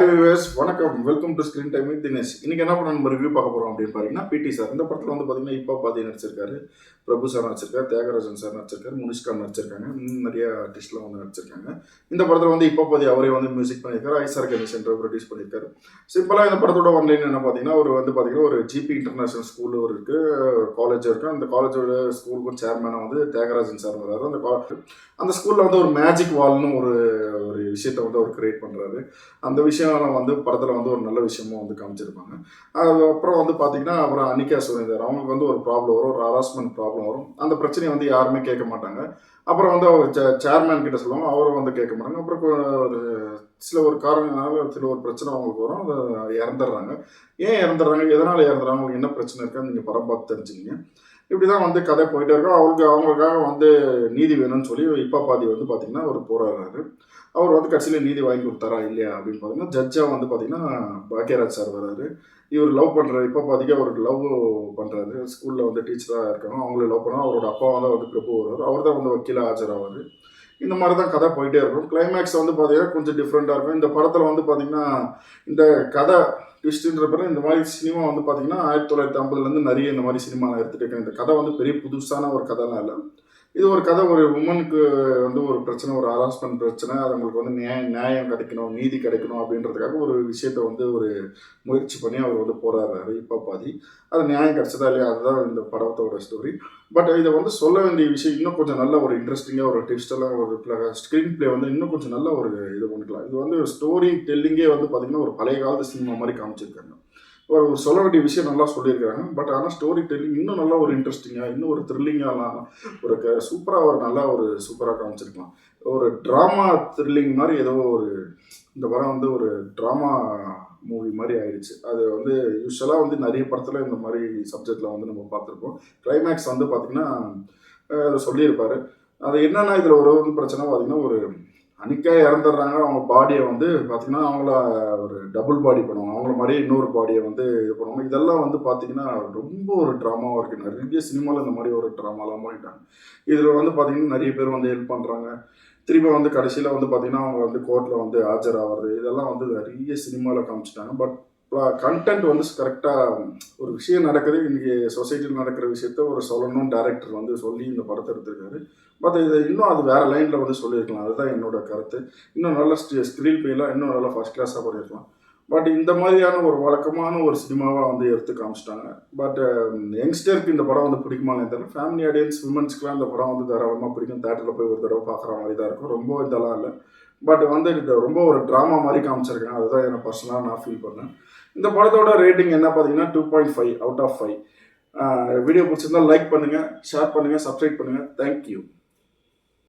Viewers வணக்கம், welcome to screen time with Dinesh. இன்னைக்கு என்ன படம் நம்ம ரிவ்யூ பார்க்க போறோம் அப்படின்னு பாத்தீங்கன்னா பிடி சார். இந்த படத்துல வந்து பாத்தீங்கன்னா இப்போ பாதி நடிச்சிருக்காரு, பிரபு சார் நடிச்சிருக்காரு, தியாகராஜன் சார் நடிச்சிருக்காரு, முனிஷ்கான் நடிச்சிருக்காங்க, இன்னும் நிறைய ஆர்டிஸ்ட்லாம் வந்து நடிச்சிருக்காங்க. இந்த படத்துல வந்து இப்போ பாதி அவரே வந்து மியூசிக் பண்ணியிருக்காரு, ஐசார் கணேசன் ப்ரொடியூஸ் பண்ணியிருக்காரு. சிம்பிளா இந்த படத்தோட ஒன்லைன் என்ன பாத்தீங்கன்னா ஒரு ஜிபி இன்டர்நேஷனல் ஸ்கூல் ஒரு இருக்கு, காலேஜ் இருக்கு. அந்த காலேஜோட ஸ்கூலுக்கும் சேர்மேனா வந்து தியாகராஜன் சார் வர்றாரு. அந்த ஸ்கூல்ல வந்து ஒரு மேஜிக் வால்னு ஒரு ஒரு விஷயத்த வந்து அவர் கிரியேட் பண்றாரு. அந்த விஷயம் வந்து படத்தில் வந்து ஒரு நல்ல விஷயமும் வந்து காமிச்சிருப்பாங்க. அதுக்கப்புறம் வந்து பார்த்தீங்கன்னா அப்புறம் அனிகா சுரேந்தர் அவங்களுக்கு வந்து ஒரு ப்ராப்ளம் வரும், ஒரு ஹராஸ்மெண்ட் ப்ராப்ளம் வரும். அந்த பிரச்சனையை வந்து யாருமே கேட்க மாட்டாங்க. அப்புறம் வந்து அவர் சேர்மேன் கிட்ட சொல்லுவாங்க, அவரும் வந்து கேட்க மாட்டாங்க. அப்புறம் ஒரு ஒரு காரணங்களால ஒரு பிரச்சனை அவங்களுக்கு வரும், அதை இறந்துடுறாங்க. ஏன் இறந்துடுறாங்க, எதனால் இறந்துடுறாங்க, அவங்களுக்கு என்ன பிரச்சனை இருக்கான்னு நீங்கள் படம் பார்த்து தெரிஞ்சுக்கிங்க. இப்படி தான் வந்து கதை போயிட்டே இருக்கும். அவங்களுக்காக வந்து நீதி வேணும்னு சொல்லி இப்போ பாதி வந்து பார்த்தீங்கன்னா அவர் போராடுறாரு. அவர் வந்து கடைசியில் நீதி வாங்கி கொடுத்தாரா இல்லையா அப்படின்னு பார்த்தீங்கன்னா ஜட்ஜாக வந்து பார்த்தீங்கன்னா பாக்கியராஜ் சார் வர்றாரு. இவர் லவ் பண்ணுறாரு. இப்போ பார்த்தீங்கன்னா அவருக்கு லவ் பண்ணுறாரு. ஸ்கூலில் வந்து டீச்சராக இருக்காங்க, அவங்களே லவ் பண்ணால் அவரோட அப்பா வந்து பிரபு வருவார். அவர் தான் வந்து வக்கீலாக ஆஜராவார். இந்த மாதிரி தான் கதை போயிட்டே இருக்கும். கிளைமேக்ஸ் வந்து பார்த்தீங்கன்னா கொஞ்சம் டிஃப்ரெண்ட்டாக இருக்கும். இந்த படத்தில் வந்து பார்த்தீங்கன்னா இந்த கதை ட்விஸ்ட்டுன்ற பிறகு இந்த மாதிரி சினிமா வந்து பார்த்தீங்கன்னா 1950லேருந்து நிறைய இந்த மாதிரி சினிமா நான் எடுத்துகிட்டு இருக்கேன். இந்த கதை வந்து பெரிய புதுசான ஒரு கதைலாம் இல்லை. இது ஒரு கதை, ஒரு உமனுக்கு வந்து ஒரு பிரச்சனை, ஒரு ஹராஸ்மெண்ட் பிரச்சனை, அது அவங்களுக்கு வந்து நியாயம் கிடைக்கணும், நீதி கிடைக்கணும் அப்படின்றதுக்காக ஒரு விஷயத்த வந்து ஒரு முயற்சி பண்ணி அவர் வந்து போராடுறாரு இப்போ பாதி. அது நியாயம் கிடைச்சதா இல்லையா, அதுதான் இந்த படத்தோட ஸ்டோரி. பட் இதை வந்து சொல்ல வேண்டிய விஷயம் இன்னும் கொஞ்சம் நல்ல ஒரு இன்ட்ரெஸ்டிங்காக ஒரு டிப்ஸ்டெல்லாம் ஒரு ஸ்க்ரீன் பிளே வந்து இன்னும் கொஞ்சம் நல்ல ஒரு இது பண்ணிக்கலாம். இது வந்து ஸ்டோரி டெல்லிங்கே வந்து பார்த்திங்கன்னா ஒரு பழைய காலத்து சினிமா மாதிரி காமிச்சிருக்காங்க. ஒரு சொல்ல வேண்டிய விஷயம் நல்லா சொல்லியிருக்காங்க. பட் ஆனால் ஸ்டோரி டெல்லிங் இன்னும் நல்லா ஒரு இன்ட்ரெஸ்டிங்காக, இன்னும் ஒரு த்ரில்லிங்காக, ஒரு சூப்பராக ஒரு நல்லா ஒரு சூப்பராக காமிச்சிருக்கலாம். ஒரு ட்ராமா த்ரில்லிங் மாதிரி ஏதோ ஒரு இந்த படம் வந்து ஒரு ட்ராமா மூவி மாதிரி ஆயிடுச்சு. அது வந்து யூஸ்வலாக வந்து நிறைய படத்தில் இந்த மாதிரி சப்ஜெக்டில் வந்து நம்ம பார்த்துருப்போம். கிளைமேக்ஸ் வந்து பார்த்திங்கன்னா அதை சொல்லியிருப்பார். அது என்னென்னா இதில் ஒரு பிரச்சனை பார்த்திங்கன்னா ஒரு அன்றைக்கே இறந்துடுறாங்க. அவங்க பாடியை வந்து பார்த்திங்கன்னா அவங்கள ஒரு டபுள் பாடி பண்ணுவாங்க, அவங்கள மாதிரியே இன்னொரு பாடியை வந்து இது பண்ணுவாங்க. இதெல்லாம் வந்து பார்த்திங்கன்னா ரொம்ப ஒரு ட்ராமாவாக இருக்குது. நிறைய சினிமாவில் இந்த மாதிரி ஒரு ட்ராமாலாம் பண்ணிட்டாங்க. இதில் வந்து பார்த்திங்கன்னா நிறைய பேர் வந்து ஹெல்ப் பண்ணுறாங்க. திரும்ப வந்து கடைசியில் வந்து பார்த்திங்கன்னா அவங்க வந்து கோர்ட்டில் வந்து ஆஜராகிறது, இதெல்லாம் வந்து நிறைய சினிமாவில் காமிச்சிட்டாங்க. பட் கண்டென்ட் வந்து கரெக்டாக ஒரு விஷயம் நடக்குது, இன்றைக்கி சொசைட்டியில் நடக்கிற விஷயத்த ஒரு சொல்லணும் டைரக்டர் வந்து சொல்லி இந்த படத்தை எடுத்திருக்காரு. பட் இது இன்னும் அது வேறு லைனில் வந்து சொல்லியிருக்கலாம். அதுதான் என்னோட கருத்து. இன்னும் நல்ல ஸ்க்ரீன் பிளேலாம் இன்னும் நல்லா ஃபஸ்ட் கிளாஸாக பண்ணியிருக்கலாம். பட் இந்த மாதிரியான ஒரு வழக்கமான ஒரு சினிமாவாக வந்து எடுத்து காமிச்சிட்டாங்க. பட் யங்ஸ்டருக்கு இந்த படம் வந்து பிடிக்குமான்னு தெரியல. ஃபேமிலி ஆடியன்ஸ், விமன்ஸ்க்குலாம் இந்த படம் வந்து தாராளமாக பிடிக்கும். தேட்டரில் போய் ஒரு தடவை பார்க்குற மாதிரி தான் இருக்கும். ரொம்ப இதெல்லாம் இல்லை. பட் வந்து இது ரொம்ப ஒரு ட்ராமா மாதிரி காமிச்சிருக்கேன். அதுதான் எனக்கு பர்சனலாக நான் ஃபீல் பண்ணேன். இந்த படத்தோட ரேட்டிங் என்ன பார்த்தீங்கன்னா 2.5 அவுட் ஆஃப் 5. வீடியோ பிடிச்சிருந்தால் லைக் பண்ணுங்கள், ஷேர் பண்ணுங்கள், சப்ஸ்கிரைப் பண்ணுங்கள். தேங்க்யூ.